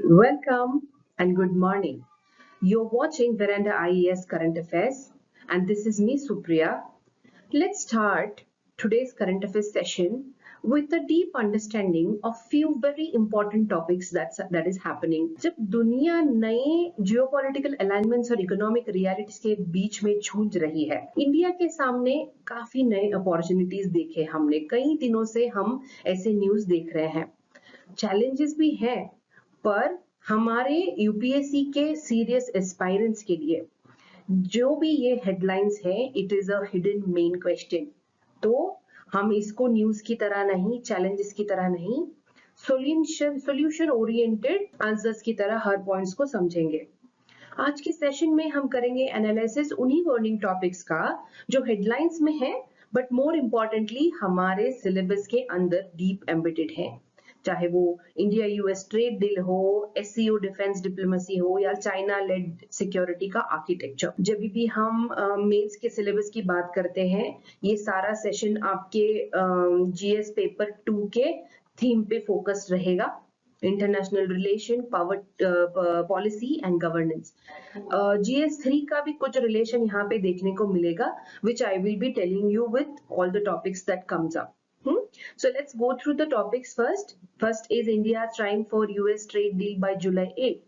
Welcome and good morning. You're watching Veranda IES Current Affairs, and this is me, Supriya. Let's start today's current affairs session with a deep understanding of few very important topics that is happening. जब दुनिया नए geopolitical alignments और economic realities के बीच में जूझ रही है, India के सामने काफी नए अपॉर्चुनिटीज देखे हमने। कई दिनों से हम ऐसे न्यूज देख रहे हैं। चैलेंजेस भी हैं, पर हमारे यूपीएससी के सीरियस एस्पायरेंट्स के लिए जो भी ये हेडलाइंस है, it is a hidden main question. तो हम इसको न्यूज की तरह नहीं, चैलेंजेस की तरह नहीं, सॉल्यूशन ओरिएंटेड आंसर्स की तरह हर पॉइंट्स को समझेंगे। आज के सेशन में हम करेंगे एनालिसिस उन्हीं वर्निंग टॉपिक्स का जो हेडलाइंस में है, बट मोर इम्पोर्टेंटली हमारे सिलेबस के अंदर डीप एम्बेडेड है। चाहे वो इंडिया यूएस ट्रेड डील हो, एससीओ डिफेंस डिप्लोमेसी हो, या चाइना लेड सिक्योरिटी का आर्किटेक्चर। जब भी हम मेंस के सिलेबस की बात करते हैं, ये सारा सेशन आपके जीएस पेपर 2 के थीम पे फोकस रहेगा। International relation, power policy and governance. GS3 का भी कुछ रिलेशन यहाँ पे देखने को मिलेगा, which I will be telling you with all the topics that comes up. So let's go through the topics first. First is India trying for US trade deal by July 8.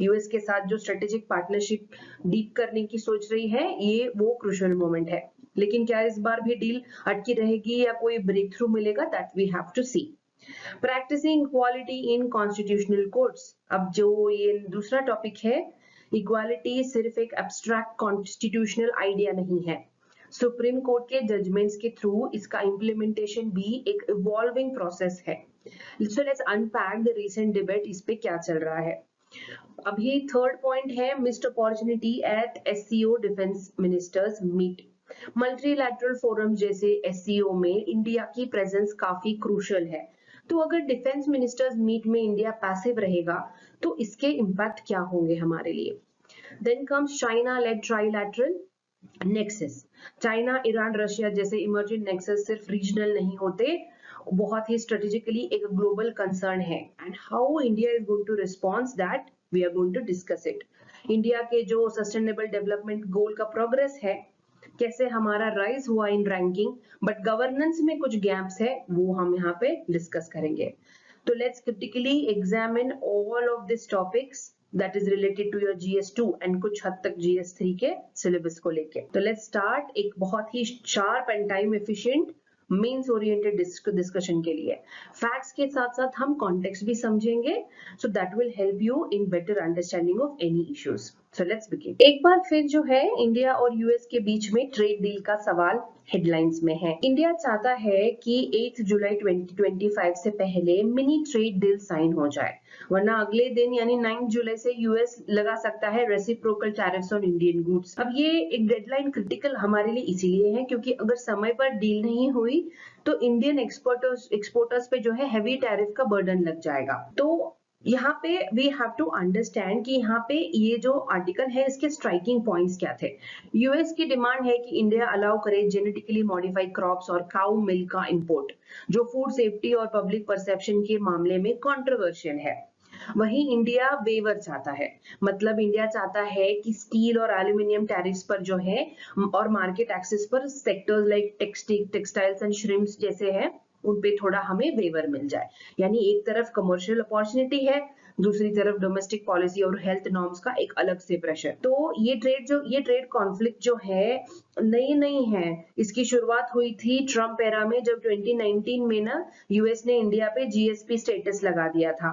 US के साथ जो strategic partnership deep करने की सोच रही है, ये वो क्रूशियल मोमेंट है। लेकिन क्या इस बार भी डील अटकी रहेगी या कोई ब्रेक थ्रू मिलेगा, that we have to see. Practising equality in constitutional courts. अब जो ये दूसरा टॉपिक है, इक्वालिटी सिर्फ एक एब्स्ट्रैक्ट कॉन्स्टिट्यूशनल आइडिया नहीं है। सुप्रीम कोर्ट के जजमेंट्स के थ्रू इसका इम्प्लीमेंटेशन भी एक इवॉल्विंग प्रोसेस है. So let's unpack the recent debate, इस पे क्या चल रहा है. अभी थर्ड पॉइंट है missed opportunity at SCO defence ministers meet. Multilateral forum जैसे एससीओ में इंडिया की प्रेजेंस काफी क्रूशियल है. तो अगर डिफेंस मिनिस्टर्स मीट में इंडिया पैसिव रहेगा तो इसके इम्पैक्ट क्या होंगे हमारे लिए. Then comes China lead trilateral nexus. China, Iran, Russia जैसे इमर्जिंग नेक्सस सिर्फ रीजनल नहीं होते, बहुत ही स्ट्रेटेजिकली एक ग्लोबल कंसर्न है. And how India is going to respond that we are going to discuss it. India के जो सस्टेनेबल डेवलपमेंट गोल का प्रोग्रेस है, कैसे हमारा राइज हुआ इन रैंकिंग, बट गवर्नेंस में कुछ गैप्स है, वो हम यहाँ पे डिस्कस करेंगे. तो let's critically examine all of this topics that is related to your GS2 and कुछ हद तक GS3 के सिलेबस को लेके. तो let's start एक बहुत ही sharp and time efficient means oriented discussion के लिए. Facts के साथ साथ हम context भी समझेंगे, so that will help you in better understanding of any issues. So let's begin. एक बार फिर जो है इंडिया और यूएस के बीच में ट्रेड डील का सवाल हेडलाइंस में है. इंडिया चाहता है कि 8 जुलाई 2025 से पहले मिनी ट्रेड डील साइन हो जाए, वरना अगले दिन यानी 9 जुलाई से यूएस लगा सकता है reciprocal tariffs on Indian goods. अब ये एक डेडलाइन क्रिटिकल हमारे लिए इसीलिए है क्योंकि अगर समय पर डील नहीं हुई तो इंडियन एक्सपोर्टर्स पे जो है हैवी टैरिफ का बर्डन लग जाएगा. तो यहाँ पे वी हैव टू अंडरस्टैंड कि यहाँ पे ये जो आर्टिकल है इसके स्ट्राइकिंग पॉइंट्स क्या थे. यूएस की डिमांड है कि इंडिया अलाउ करे जेनेटिकली मॉडिफाइड क्रॉप्स और काउ मिल्क का इंपोर्ट, जो फूड सेफ्टी और पब्लिक परसेप्शन के मामले में कंट्रोवर्शियल है. वहीं इंडिया वेवर चाहता है, मतलब इंडिया चाहता है कि स्टील और एल्यूमिनियम टैरिफ्स पर जो है और मार्केट एक्सेस पर sectors like textiles and shrimps जैसे है उन पे थोड़ा हमें वेवर मिल जाए. यानी एक तरफ कमर्शियल अपॉर्चुनिटी है, दूसरी तरफ डोमेस्टिक पॉलिसी और हेल्थ नॉर्म्स का एक अलग से प्रेशर. तो ये ट्रेड कॉन्फ्लिक्ट जो है नई नहीं है. इसकी शुरुआत हुई थी ट्रम्प एरा में, जब 2019 में ना यूएस ने इंडिया पे जीएसपी स्टेटस लगा दिया था.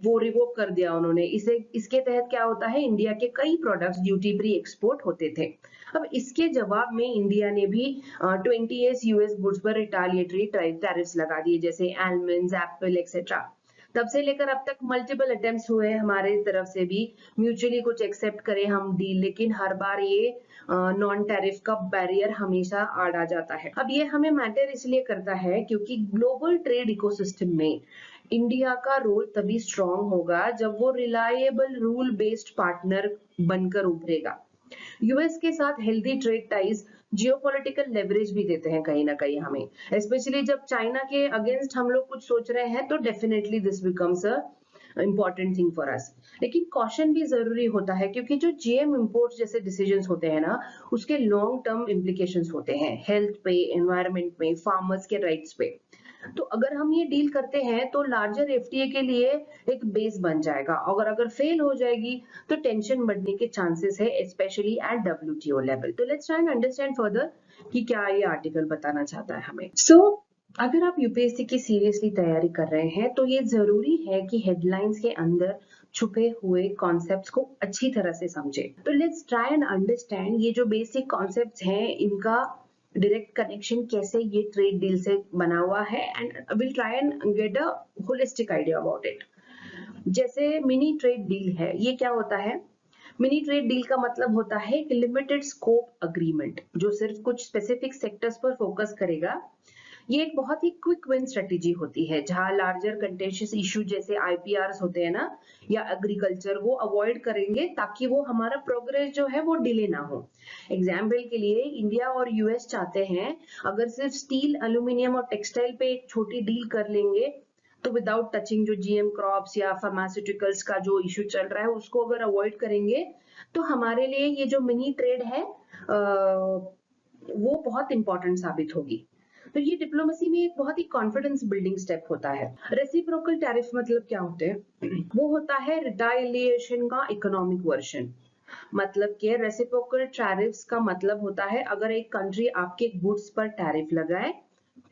वो रिवोक कर दिया उन्होंने. इसके तहत क्या होता है, इंडिया के कई प्रोडक्ट्स ड्यूटी फ्री एक्सपोर्ट होते थे. अब इसके जवाब में इंडिया ने भी 20 यूएस गुड्स पर रिटालिएटरी टैरिफ्स लगा दिए, जैसे आलमंड्स, एप्पल एक्सेट्रा. तब से लेकर अब तक मल्टीपल अटेम्प्ट्स हुए हमारे तरफ से भी म्यूचुअली कुछ एक्सेप्ट करें हम डील, लेकिन हर बार ये नॉन टैरिफ का बैरियर हमेशा आड़ आ जाता है. अब ये हमें मैटर इसलिए करता है क्योंकि ग्लोबल ट्रेड इकोसिस्टम में इंडिया का रोल तभी स्ट्रॉन्ग होगा जब वो रिलायबल रूल बेस्ड पार्टनर बनकर उभरेगा. यूएस के साथ healthy trade ties geopolitical leverage भी देते हैं कहीं ना कहीं हमें, स्पेशली जब चाइना के अगेंस्ट हम लोग कुछ सोच रहे हैं तो definitely this becomes a important thing for us. लेकिन कॉशन भी जरूरी होता है, क्योंकि जो जीएम इंपोर्ट जैसे डिसीजंस होते हैं ना, उसके लॉन्ग टर्म इम्प्लीकेशंस होते हैं हेल्थ पे, एनवायरनमेंट पे, फार्मर्स के राइट्स पे। तो अगर हम ये डील करते हैं तो लार्जर एफटीए के लिए एक बेस बन जाएगा, और अगर फेल हो जाएगी तो टेंशन बढ़ने के चांसेस है, स्पेशली एट डब्ल्यूटीओ लेवल। तो let's try and understand further कि क्या ये आर्टिकल बताना चाहता है हमें। अगर आप यूपीएससी की सीरियसली तैयारी कर रहे हैं तो ये जरूरी है कि हेडलाइंस के अंदर छुपे हुए कॉन्सेप्ट्स को अच्छी तरह से समझे। तो लेट्स ट्राई एंड अंडरस्टैंड ये जो बेसिक कॉन्सेप्ट्स हैं इनका डायरेक्ट कनेक्शन कैसे ये ट्रेड डील से बना हुआ है, and will try and get a holistic idea about it. जैसे मिनी ट्रेड डील है, ये क्या होता है? मिनी ट्रेड डील का मतलब होता है एक लिमिटेड स्कोप अग्रीमेंट जो सिर्फ कुछ स्पेसिफिक सेक्टर्स पर फोकस करेगा। ये एक बहुत ही क्विक विन स्ट्रेटेजी होती है, जहां लार्जर कंटेंशियस इशू जैसे आईपीआरस होते हैं ना, या एग्रीकल्चर, वो अवॉइड करेंगे ताकि वो हमारा प्रोग्रेस जो है वो डिले ना हो। एग्जाम्पल के लिए इंडिया और यूएस चाहते हैं अगर सिर्फ स्टील, एल्यूमिनियम और टेक्सटाइल पे एक छोटी डील कर लेंगे, तो विदाउट टचिंग जो जीएम क्रॉप्स या फार्मास्यूटिकल्स का जो इशू चल रहा है उसको अगर अवॉइड करेंगे, तो हमारे लिए ये जो मिनी ट्रेड है वो बहुत इंपॉर्टेंट साबित होगी। तो ये डिप्लोमेसी में एक बहुत ही कॉन्फिडेंस बिल्डिंग स्टेप होता है। रेसिप्रोकल टैरिफ मतलब क्या होते हैं? वो होता है रिटालिएशन का इकोनॉमिक वर्जन। मतलब कि रेसिप्रोकल टैरिफ्स का मतलब होता है अगर एक कंट्री आपके गुड्स पर टैरिफ लगाए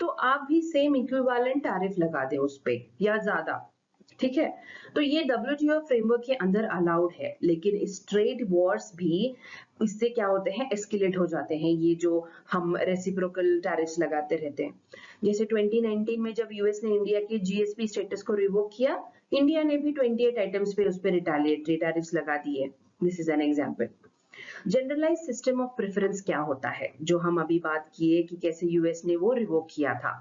तो आप भी सेम इक्विवेलेंट टैरिफ लगा दें उस पे या ज्यादा। ठीक है, तो ये डब्ल्यूटीओ फ्रेमवर्क के अंदर अलाउड है, लेकिन इस ट्रेड वॉर्स भी इससे क्या होते हैं, एस्केलेट हो जाते हैं, ये जो हम रेसिप्रोकल टैरिफ्स लगाते रहते हैं। जैसे 2019 में जब यूएस ने इंडिया के जीएसपी स्टेटस को रिवोक किया, इंडिया ने भी 28 आइटम्स पे उस पर रिटालिएटरी टैरिफ्स लगा दिए। This is an example. Generalise system of preference क्या होता है, जो हम अभी बात किए कि कैसे यूएस ने वो रिवोक किया था।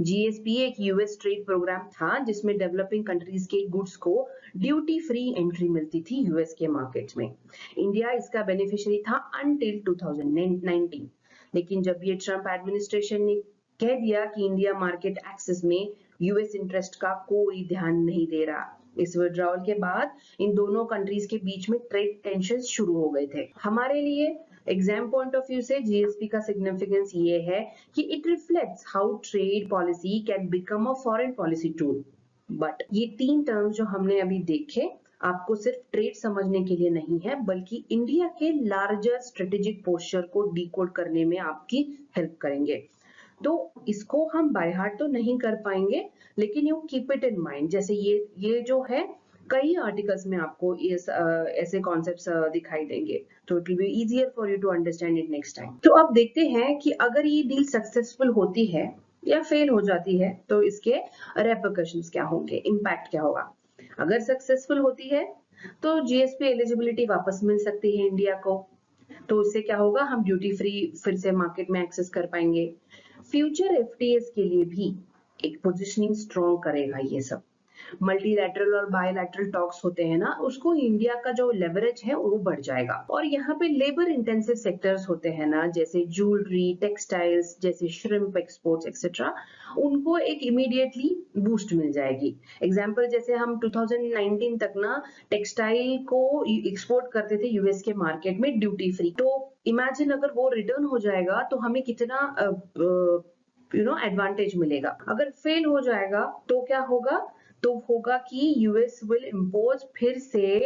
जीएसपी एक यूएस ट्रेड प्रोग्राम था जिसमें डेवलपिंग कंट्रीज के गुड्स को ड्यूटी फ्री एंट्री मिलती थी यूएस के मार्केट्स में। इंडिया इसका बेनिफिशियरी था अनटिल 2019, लेकिन जब ये ट्रम्प एडमिनिस्ट्रेशन ने कह दिया कि इंडिया मार्केट एक्सेस में यूएस इंटरेस्ट का कोई ध्यान नहीं दे रहा, इस विड्रॉल के बाद इन दोनों कंट्रीज के बीच में ट्रेड टेंशन शुरू हो गए थे। हमारे लिए एग्जाम पॉइंट ऑफ व्यू से जीएसपी का सिग्निफिकेंस ये है कि it reflects how trade policy can become a foreign policy tool. But ये तीन टर्म्स जो हमने अभी देखे आपको सिर्फ ट्रेड समझने के लिए नहीं है, बल्कि इंडिया के लार्जर स्ट्रेटेजिक पोस्चर को डिकोड करने में आपकी हेल्प करेंगे। तो इसको हम बाय हार्ट तो नहीं कर पाएंगे, लेकिन you keep it in mind. जैसे ये जो है कई आर्टिकल्स में आपको ऐसे कॉन्सेप्ट्स दिखाई देंगे, तो it will be easier for you to understand it next time. तो अब देखते हैं कि अगर ये डील सक्सेसफुल होती है या फेल हो जाती है तो इसके रेपरकशंस क्या होंगे, इम्पैक्ट क्या होगा। अगर सक्सेसफुल होती है तो जीएसपी एलिजिबिलिटी वापस मिल सकती है इंडिया को, तो उससे क्या होगा, हम ड्यूटी फ्री फिर से मार्केट में एक्सेस कर पाएंगे। फ्यूचर एफटीएस के लिए भी एक पोजीशनिंग स्ट्रॉन्ग करेगा ये सब। मल्टीलैटरल और बायलैटरल टॉक्स होते हैं ना, उसको इंडिया का जो लेवरेज है वो बढ़ जाएगा। और यहाँ पे लेबर इंटेंसिव सेक्टर्स होते हैं ना, जैसे ज्वेलरी, टेक्सटाइल्स, जैसे श्रिम्प एक्सपोर्ट्स एक्सेट्रा, उनको एक इमीडिएटली बूस्ट मिल जाएगी। एग्जाम्पल जैसे हम 2019 तक ना टेक्सटाइल को एक्सपोर्ट करते थे यूएस के मार्केट में ड्यूटी फ्री, तो इमेजिन अगर वो रिटर्न हो जाएगा तो हमें कितना एडवांटेज मिलेगा। अगर फेल हो जाएगा तो क्या होगा, तो होगा कि यूएस विल इम्पोज फिर से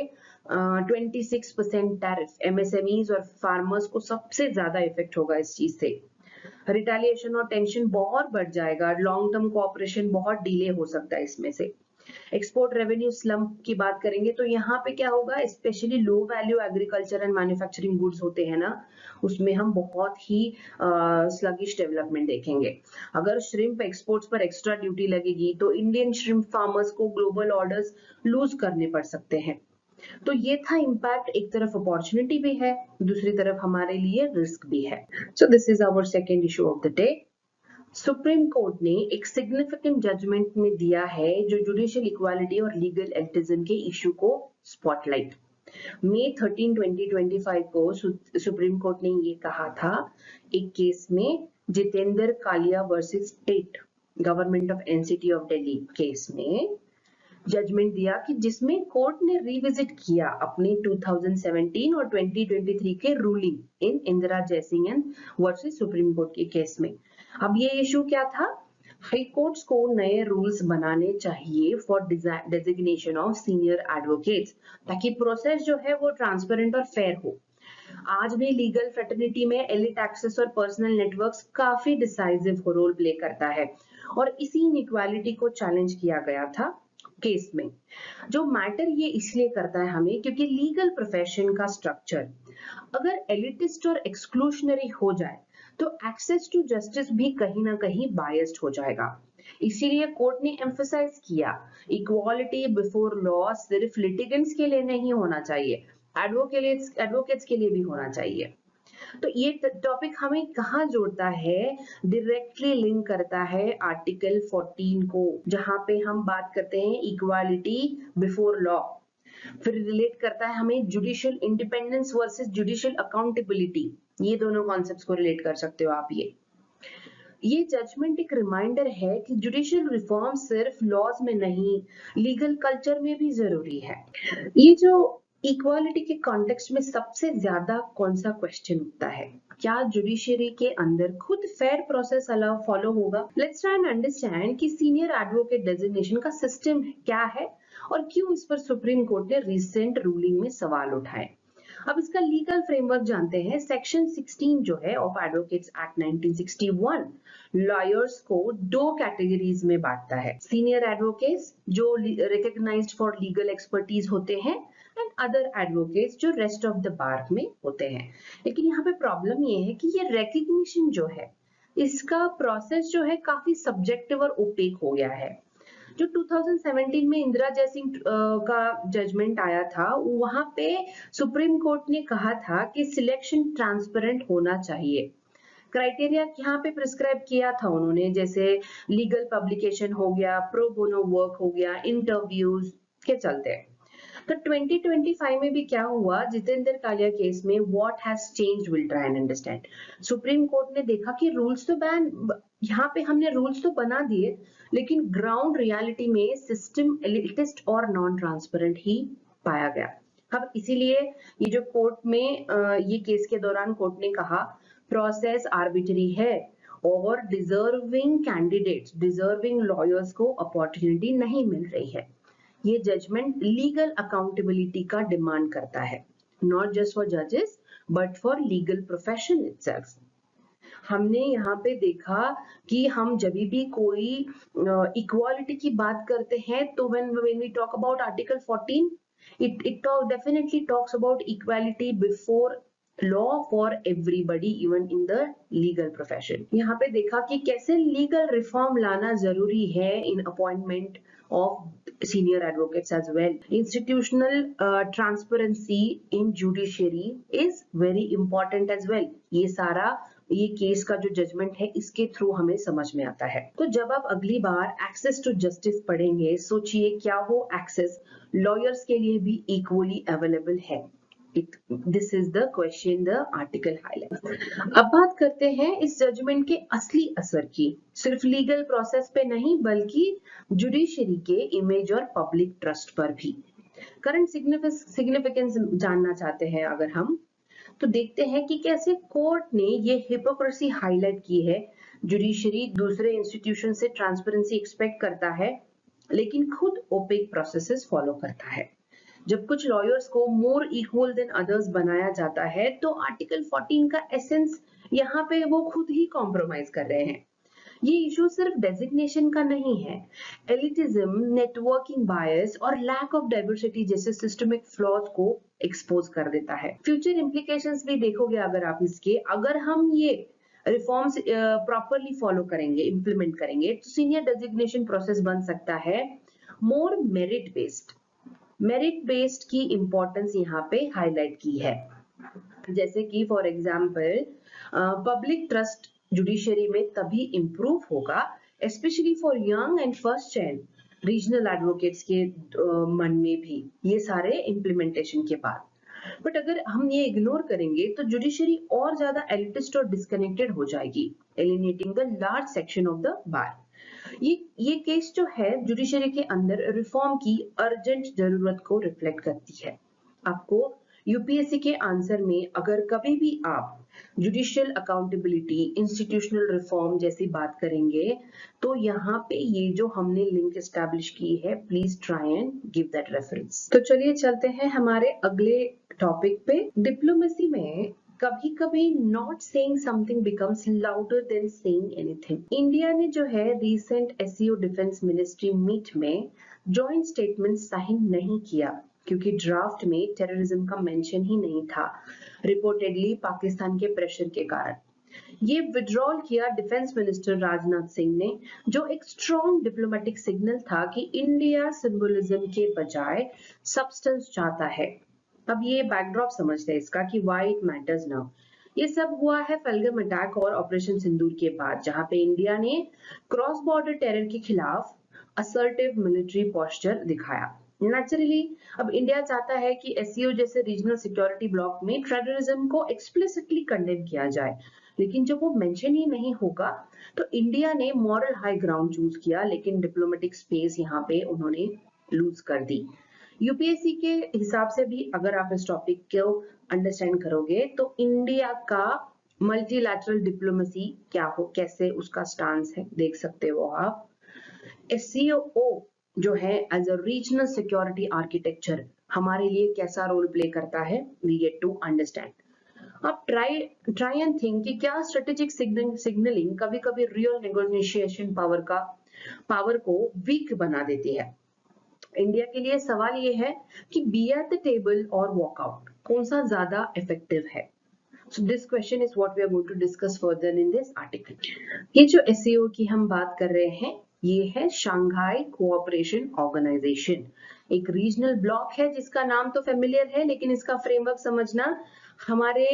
26% टैरिफ। एमएसएमईज और फार्मर्स को सबसे ज्यादा इफेक्ट होगा इस चीज से। रिटेलिएशन और टेंशन बहुत बढ़ जाएगा, लॉन्ग टर्म कोऑपरेशन बहुत डिले हो सकता है इसमें से। एक्सपोर्ट रेवेन्यू स्लम्प की बात करेंगे तो यहाँ पे क्या होगा, specially low value agriculture and manufacturing goods होते हैं ना, उसमें हम बहुत ही स्लगिश डेवलपमेंट देखेंगे। अगर श्रिम्प एक्सपोर्ट्स पर एक्स्ट्रा ड्यूटी लगेगी तो इंडियन श्रिम्प फार्मर्स को ग्लोबल ऑर्डर्स लूज करने पड़ सकते हैं। तो ये था इम्पैक्ट, एक तरफ अपॉर्चुनिटी भी है, दूसरी तरफ हमारे लिए रिस्क भी है। So this is our second issue of the day. Supreme court ने एक सिग्निफिकेंट जजमेंट में दिया है जो जुडिशियल इक्वालिटी और लीगल एल्टिज्म के इशू को स्पॉटलाइट। मई 13, 2025 को सुप्रीम कोर्ट ने ये कहा था एक केस में, Jitendra Kalia versus state government of NCT of Delhi case में, जजमेंट दिया कि जिसमें कोर्ट ने रिविजिट किया अपनी 2017 और 2023 के ruling in Indira Jaising and versus supreme court के केस में। अब ये इशू क्या था? हाई कोर्ट्स को नए रूल्स बनाने चाहिए for designation of senior advocates, ताकि प्रोसेस जो है वो ट्रांसपेरेंट और फेयर हो। आज भी लीगल फ्रेटर्निटी में एलिट एक्सेस और पर्सनल नेटवर्क्स काफी डिसाइसिव रोल प्ले करता है, और इसी इनइक्वालिटी को चैलेंज किया गया था केस में। जो मैटर ये इसलिए करता है हमें क्योंकि लीगल प्रोफेशन का स्ट्रक्चर अगर एलिटिस्ट और एक्सक्लूशनरी हो जाए तो एक्सेस टू जस्टिस भी कहीं ना कहीं बायस्ड हो जाएगा। इसीलिए कोर्ट ने एम्फसाइज किया इक्वालिटी बिफोर लॉ सिर्फ लिटिगेंट्स के लिए नहीं होना चाहिए, एडवोकेट्स के लिए भी होना चाहिए। तो ये टॉपिक हमें कहाँ जोड़ता है? डायरेक्टली लिंक करता है आर्टिकल 14 को, जहां पे हम बात करते हैं इक्वालिटी बिफोर लॉ। फिर रिलेट करता है हमें judicial independence versus judicial accountability. ये दोनों कॉन्सेप्ट्स को रिलेट कर सकते हो आप। ये जजमेंट एक रिमाइंडर है कि जुडिशियल रिफॉर्म सिर्फ लॉज में नहीं, लीगल कल्चर में भी जरूरी है। ये जो इक्वालिटी के कॉन्टेक्स्ट में सबसे ज्यादा कौन सा क्वेश्चन उठता है? क्या जुडिशरी के अंदर खुद फेयर प्रोसेस अलाउ फॉलो होगा? लेट्स ट्राई एंड अंडरस्टैंड कि सीनियर एडवोकेट डेजिग्नेशन का सिस्टम क्या है और क्यों इस पर सुप्रीम कोर्ट ने रिसेंट रूलिंग में सवाल उठाए। अब इसका लीगल फ्रेमवर्क जानते हैं। सेक्शन 16 जो है ऑफ एडवोकेट्स एक्ट 1961 लॉयर्स को दो कैटेगरीज में बांटता है। सीनियर एडवोकेट्स जो रिकॉग्नाइज्ड फॉर लीगल एक्सपर्टीज होते हैं, एंड अदर एडवोकेट्स जो रेस्ट ऑफ द बार में होते हैं। लेकिन यहाँ पे प्रॉब्लम ये है कि ये रिकॉग्निशन जो है, इसका प्रोसेस जो है काफी सब्जेक्टिव और ओपेक हो गया है। जो 2017 में इंदिरा जयसिंह का जजमेंट आया था, वहां पे सुप्रीम कोर्ट ने कहा था कि सिलेक्शन ट्रांसपेरेंट होना चाहिए। क्राइटेरिया यहाँ पे प्रिस्क्राइब किया था उन्होंने, जैसे लीगल पब्लिकेशन हो गया, प्रो बोनो वर्क हो गया, इंटरव्यूज के चलते। तो 2025 में भी क्या हुआ? जितेंद्र कालिया केस में what has changed will try and understand. Supreme court ने देखा कि रूल्स तो यहाँ पे हमने रूल्स तो बना दिए, लेकिन ग्राउंड रियलिटी में सिस्टम एलिटिस्ट और नॉन ट्रांसपेरेंट ही पाया गया। अब इसीलिए ये जो कोर्ट में ये केस के दौरान कोर्ट ने कहा प्रोसेस आर्बिट्री है और डिजर्विंग लॉयर्स को अपॉर्चुनिटी नहीं मिल रही है। ये जजमेंट लीगल अकाउंटेबिलिटी का डिमांड करता है, नॉट जस्ट फॉर जजेस but for legal profession itself. हमने यहाँ पे देखा कि हम जब भी कोई इक्वालिटी की बात करते हैं तो when we talk about article 14 it definitely talks about equality before law for everybody even in the legal profession। यहाँ पे देखा कि कैसे लीगल रिफॉर्म लाना जरूरी है in appointment of senior advocates as well। Institutional transparency in judiciary is very important as well। ये case का जो जजमेंट है इसके थ्रू हमें समझ में आता है। तो जब आप अगली बार एक्सेस टू जस्टिस पढ़ेंगे, सोचिए क्या वो एक्सेस लॉयर्स के लिए भी इक्वली अवेलेबल है? This is the question the article highlight. अब बात करते हैं इस जजमेंट के असली असर की, सिर्फ लीगल प्रोसेस पे नहीं बल्कि जुडिशरी के इमेज और पब्लिक ट्रस्ट पर भी। करंट सिग्निफिकेंस जानना चाहते हैं अगर हम, तो देखते हैं कि कैसे कोर्ट ने ये हिपोक्रेसी हाईलाइट की है। जुडिशरी दूसरे इंस्टीट्यूशन से ट्रांसपेरेंसी एक्सपेक्ट करता है, लेकिन खुद ओपेक प्रोसेसेस फॉलो करता है। जब कुछ लॉयर्स को मोर इक्वल देन अदर्स बनाया जाता है, तो आर्टिकल 14 का एसेंस यहाँ पे वो खुद ही कॉम्प्रोमाइज कर रहे हैं। ये इशू सिर्फ डेजिग्नेशन का नहीं है, एलिटिज्म, नेटवर्किंग बायस और लैक ऑफ डाइवर्सिटी जैसे सिस्टमिक फ्लॉज को एक्सपोज कर देता है। फ्यूचर इंप्लीकेशंस भी देखोगे अगर आप इसके, अगर हम ये रिफॉर्म्स प्रॉपरली फॉलो करेंगे, इंप्लीमेंट करेंगे, तो सीनियर डेजिग्नेशन प्रोसेस बन सकता है मोर मेरिट बेस्ड की इंपॉर्टेंस यहाँ पे हाईलाइट की है। जैसे कि for example public trust judiciary में तभी इंप्रूव होगा, specially for young and first child regional advocates के मन में भी, ये सारे इंप्लीमेंटेशन के बाद। बट अगर हम ये इग्नोर करेंगे तो जुडिशरी और ज्यादा एलिटिस्ट और डिस्कनेक्टेड हो जाएगी, alienating the large section of the bar. ये केस जो है जुडिशरी के अंदर रिफॉर्म की अर्जेंट जरूरत को रिफ्लेक्ट करती है। आपको यूपीएससी के आंसर में अगर कभी भी आप जुडिशियल अकाउंटेबिलिटी, इंस्टीट्यूशनल रिफॉर्म जैसी बात करेंगे तो यहाँ पे ये जो हमने लिंक एस्टैब्लिश की है, please try and give that reference. तो चलिए चलते हैं हमारे अगले टॉपिक पे। डिप्लोमेसी में कभी कभी not saying something becomes louder than saying anything. India ने जो है recent SCO defence ministry meet में जॉइंट स्टेटमेंट साइन नहीं किया क्योंकि ड्राफ्ट में टेररिज्म का मेंशन ही नहीं था, रिपोर्टेडली पाकिस्तान के प्रेशर के कारण। ये विड्रॉल किया डिफेंस मिनिस्टर राजनाथ सिंह ने, जो एक स्ट्रॉन्ग डिप्लोमेटिक सिग्नल था कि इंडिया सिंबलिज्म के बजाय सब्सटेंस चाहता है। अब ये बैकड्रॉप समझते हैं इसका कि व्हाई इट मैटर्स नाउ। ये सब हुआ है पहलगाम अटैक और ऑपरेशन सिंदूर के बाद, जहां पे इंडिया ने क्रॉस बॉर्डर टेरर के खिलाफ असर्टिव मिलिट्री पोस्चर दिखाया। नेचुरली अब इंडिया चाहता है कि एससीओ जैसे रीजनल सिक्योरिटी ब्लॉक में टेररिज्म को एक्सप्लिसिटली कंडेम किया जाए, लेकिन जब वो मेंशन ही नहीं होगा तो इंडिया ने मॉरल हाई ग्राउंड चूज किया, लेकिन डिप्लोमेटिक स्पेस यहाँ पे उन्होंने लूज कर दी। यूपीएससी के हिसाब से भी अगर आप इस टॉपिक को अंडरस्टैंड करोगे तो इंडिया का मल्टीलैटरल डिप्लोमेसी क्या हो, कैसे उसका स्टांस है, देख सकते हो आप। एससीओ जो है as a regional security architecture हमारे लिए कैसा रोल प्ले करता है, वी गेट टू अंडरस्टैंड। अब ट्राई एंड थिंक कि क्या स्ट्रेटेजिक सिग्नलिंग कभी कभी रियल नेगोशिएशन पावर को वीक बना देती है। इंडिया के लिए सवाल ये है कि बी एट द टेबल और वॉकआउट कौन सा ज्यादा इफेक्टिव है। So this question is what we are going to discuss further in this article. ये जो SCO की हम बात कर रहे हैं ये है शंघाई कोऑपरेशन ऑर्गेनाइजेशन, एक रीजनल ब्लॉक है जिसका नाम तो फेमिलियर है, लेकिन इसका फ्रेमवर्क समझना हमारे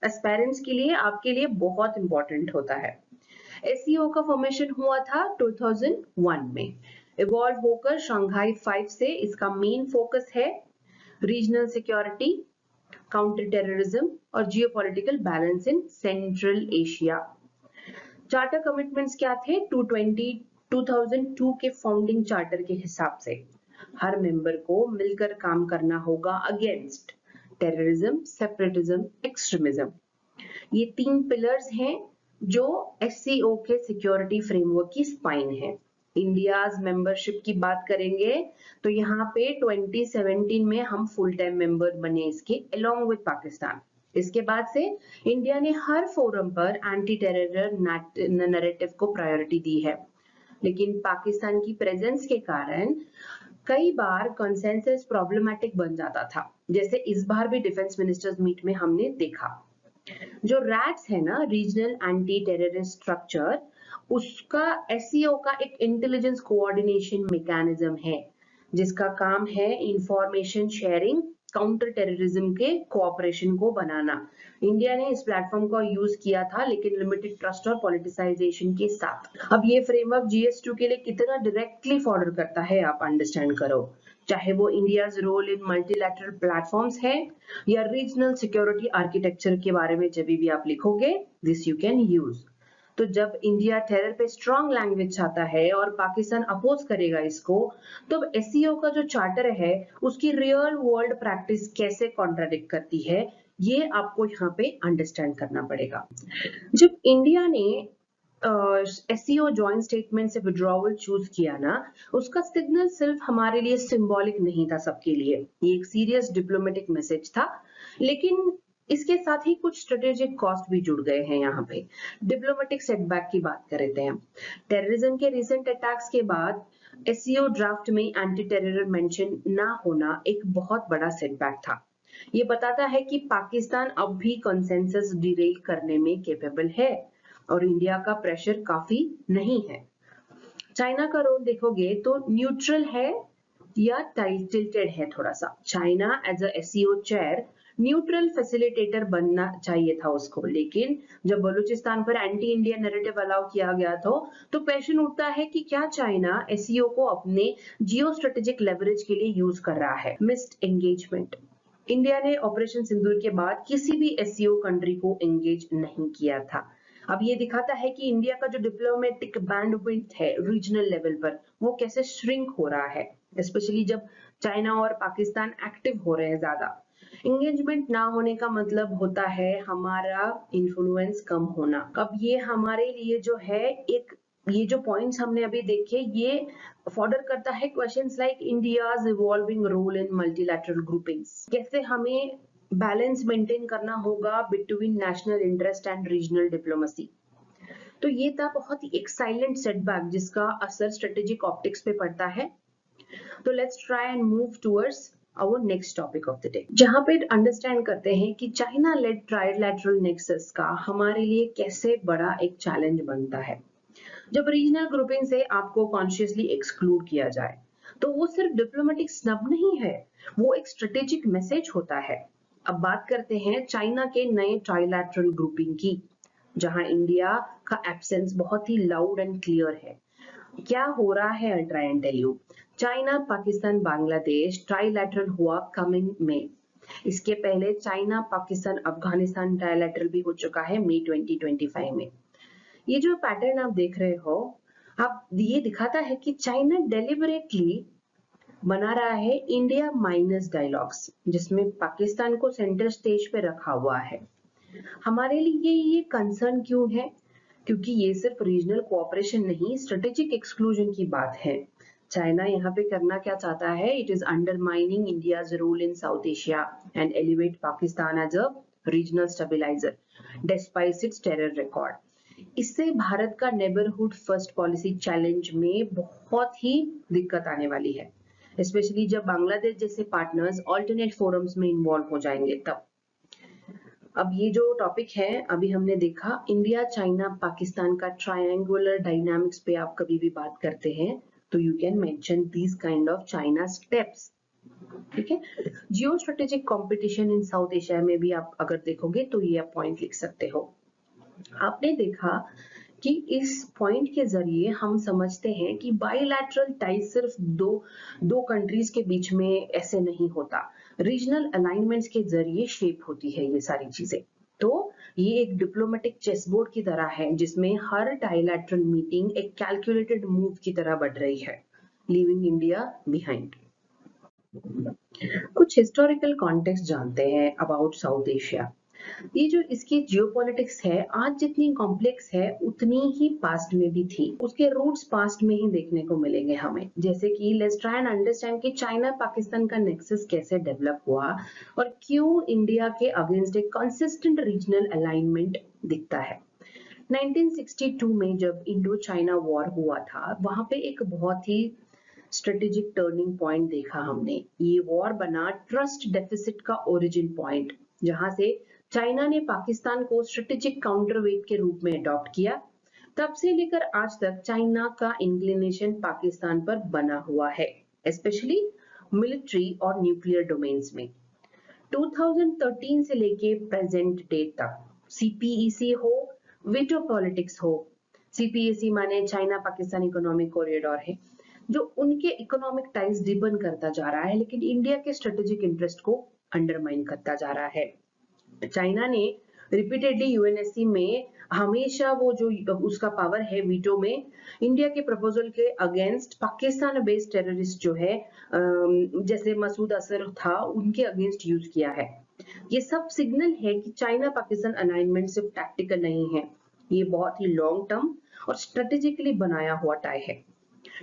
एस्पायरेंट्स के लिए, आपके लिए बहुत इंपॉर्टेंट होता है। SCO का फॉर्मेशन हुआ था 2001 में, इवॉल्व होकर शंघाई 5 से इसका मेन फोकस है रीजनल सिक्योरिटी, काउंटर टेररिज्म और geopolitical balance in central Asia. Charter commitments क्या थे? 2002 के फाउंडिंग चार्टर के हिसाब से हर मेंबर को मिलकर काम करना होगा अगेंस्ट टेररिज्म, सेपरेटिज्म, एक्सट्रीमिज्म। ये 3 पिलर्स हैं जो एससीओ के सिक्योरिटी फ्रेमवर्क की स्पाइन है। इंडियाज मेंबरशिप की बात करेंगे तो यहाँ पे 2017 में हम फुल टाइम मेंबर बने इसके अलोंग विद पाकिस्तान। इसके बाद से इंडिया ने हर फोरम पर एंटी टेरर नैरेटिव को प्रायोरिटी दी है, लेकिन पाकिस्तान की प्रेजेंस के कारण कई बार कंसेंसस प्रॉब्लमैटिक बन जाता था, जैसे इस बार भी डिफेंस मिनिस्टर्स मीट में हमने देखा। जो रैट्स है ना, रीजनल एंटी टेररिस्ट स्ट्रक्चर, उसका एससीओ का एक इंटेलिजेंस कोऑर्डिनेशन मैकेनिज्म है जिसका काम है इंफॉर्मेशन शेयरिंग, काउंटर टेररिज्म के कोऑपरेशन को बनाना। इंडिया ने इस प्लेटफॉर्म का यूज किया था, लेकिन लिमिटेड ट्रस्ट और पॉलिटिसाइजेशन के साथ। अब ये फ्रेमवर्क GS2 के लिए कितना डायरेक्टली फॉलो करता है आप अंडरस्टैंड करो, चाहे वो India's role in multilateral platforms है या रीजनल सिक्योरिटी आर्किटेक्चर के बारे में जब भी आप लिखोगे, दिस यू कैन यूज। तो जब इंडिया टेरर पे स्ट्रॉन्ग लैंग्वेज चाहता है और पाकिस्तान अपोज करेगा इसको, तो एससीओ का जो चार्टर है उसकी रियल वर्ल्ड प्रैक्टिस कैसे कॉन्ट्राडिक्ट करती है, ये आपको यहाँ पे अंडरस्टैंड करना पड़ेगा। जब इंडिया ने एससीओ जॉइंट स्टेटमेंट से विड्रॉवल चूज किया ना, उसका सिग्नल सिर्फ हमारे लिए सिंबॉलिक नहीं था, सबके लिए ये एक सीरियस डिप्लोमेटिक मैसेज था, लेकिन इसके साथ ही कुछ स्ट्रेटेजिक कॉस्ट भी जुड़ गए हैं। यहाँ पे डिप्लोमेटिक सेटबैक की बात करते हैं। टेररिज्म के रिसेंट अटैक्स के बाद एससीओ ड्राफ्ट में एंटी टेरर मेंशन ना होना एक बहुत बड़ा सेटबैक था। ये बताता है कि पाकिस्तान अब भी कंसेंसस डिरेल करने में कैपेबल है और इंडिया का प्रेशर काफी नहीं है। चाइना का रोल देखोगे तो न्यूट्रल है या टिल्टेड है थोड़ा सा। China as a SCO chair neutral facilitator बनना चाहिए था उसको, लेकिन जब बलूचिस्तान पर एंटी इंडिया नैरेटिव अलाउ किया गया था तो क्वेश्चन उठता है कि क्या चाइना एससीओ को अपने जियो स्ट्रेटेजिक लेवरेज के लिए यूज कर रहा है। Missed engagement. इंडिया ने ऑपरेशन सिंदूर के बाद किसी भी एससीओ कंट्री को एंगेज नहीं किया था। अब ये दिखाता है कि इंडिया का जो डिप्लोमेटिक बैंडविड्थ है रीजनल लेवल पर वो कैसे श्रिंक हो रहा है, स्पेशली जब चाइना और पाकिस्तान एक्टिव हो रहे हैं ज्यादा। एंगेजमेंट ना होने का मतलब होता है हमारा इन्फ्लुएंस कम होना। अब ये हमारे लिए जो है एक, ये जो पॉइंट्स हमने अभी देखे ये फॉर्डर करता है questions like India's evolving role in multilateral groupings, कैसे हमें बैलेंस मेंटेन करना होगा between national interest and regional diplomacy. तो ये था बहुत ही एक साइलेंट सेटबैक जिसका असर स्ट्रेटेजिक ऑप्टिक्स पे पड़ता है। तो let's try and move towards our next topic of the day, जहां पे अंडरस्टैंड करते हैं कि चाइना लेड ट्राइलैटरल नेक्सस का हमारे लिए कैसे बड़ा एक चैलेंज बनता है। जब रीजनल ग्रुपिंग से आपको कॉन्शियसली एक्सक्लूड किया जाए तो वो सिर्फ डिप्लोमेटिक स्नब नहीं है, वो एक स्ट्रेटेजिक मैसेज होता है। अब बात करते हैं चाइना के नए ट्राइलैटरल ग्रुपिंग की, जहां इंडिया का एब्सेंस बहुत ही लाउड एंड क्लियर है। क्या हो रहा है, I try and tell you. China Pakistan Bangladesh trilateral हुआ कमिंग में। इसके पहले चाइना पाकिस्तान अफगानिस्तान ट्राइलैटरल भी हो चुका है मई 2025 में। ये जो पैटर्न आप देख रहे हो, आप ये दिखाता है कि चाइना डेलिबरेटली बना रहा है इंडिया माइनस डायलॉग्स, जिसमें पाकिस्तान को सेंटर स्टेज पे रखा हुआ है। हमारे लिए ये कंसर्न क्यों है? क्योंकि ये सिर्फ रीजनल कोऑपरेशन नहीं, स्ट्रेटेजिक एक्सक्लूजन की बात है। चाइना यहाँ पे करना क्या चाहता है? It is undermining India's role in South Asia and elevate Pakistan as a regional stabiliser despite its terror record. इससे भारत का नेबरहुड फर्स्ट पॉलिसी चैलेंज में बहुत ही दिक्कत आने वाली है, स्पेशली जब बांग्लादेश जैसे पार्टनर्स ऑल्टरनेट फोरम्स में इन्वॉल्व हो जाएंगे तब। अब ये जो टॉपिक है अभी हमने देखा, इंडिया चाइना पाकिस्तान का ट्रायंगुलर डायनामिक्स पे आप कभी भी बात करते हैं तो you can mention these kind of China steps. ठीक है, geo strategic competition in South Asia में भी आप अगर देखोगे तो ये आप पॉइंट लिख सकते हो। आपने देखा कि इस पॉइंट के जरिए हम समझते हैं कि बायलैटरल टाइज सिर्फ दो कंट्रीज के बीच में ऐसे नहीं होता, रीजनल अलाइनमेंट्स के जरिए शेप होती है ये सारी चीजें। तो ये एक डिप्लोमेटिक चेसबोर्ड की तरह है जिसमें हर बायलैटरल मीटिंग एक कैलकुलेटेड मूव की तरह बढ़ रही है, लीविंग इंडिया बिहाइंड। कुछ हिस्टोरिकल कॉन्टेक्स्ट जानते हैं अबाउट साउथ एशिया। ये जो इसकी जियोपॉलिटिक्स है आज जितनी कॉम्प्लेक्स है उतनी ही पास्ट में भी थी, उसके रूट्स पास्ट में ही देखने को मिलेंगे हमें। जैसे कि लेट्स ट्राई एंड अंडरस्टैंड कि चाइना पाकिस्तान का नेक्सस कैसे डेवलप हुआ और क्यों इंडिया के अगेंस्ट एक कंसिस्टेंट रीजनल अलाइनमेंट दिखता है। 1962 में जब इंडो चाइना वॉर हुआ था वहां पे एक बहुत ही स्ट्रेटेजिक टर्निंग पॉइंट देखा हमने। ये वॉर बना ट्रस्ट डेफिसिट का ओरिजिन पॉइंट, जहां से चाइना ने पाकिस्तान को स्ट्रेटेजिक काउंटरवेट के रूप में अडॉप्ट किया। तब से लेकर आज तक चाइना का इंक्लिनेशन पाकिस्तान पर बना हुआ है, स्पेशली मिलिट्री और न्यूक्लियर डोमेन्स में। 2013 से लेके प्रेजेंट डेट तक सीपीईसी हो, वीटो पॉलिटिक्स हो, सीपीईसी माने चाइना पाकिस्तान इकोनॉमिक कॉरिडोर है जो उनके इकोनॉमिक टाइज डीपन करता जा रहा है, लेकिन इंडिया के स्ट्रेटेजिक इंटरेस्ट को अंडरमाइन करता जा रहा है। चाइना ने रिपीटेडली यूएनएससी में हमेशा वो जो उसका पावर है वीटो में, इंडिया के प्रपोजल के अगेंस्ट पाकिस्तान बेस्ड टेररिस्ट जो है जैसे मसूद अजहर था उनके अगेंस्ट यूज किया है। ये सब सिग्नल है कि चाइना पाकिस्तान अलाइनमेंट सिर्फ टैक्टिकल नहीं है, ये बहुत ही लॉन्ग टर्म और स्ट्रेटेजिकली बनाया हुआ टाई है।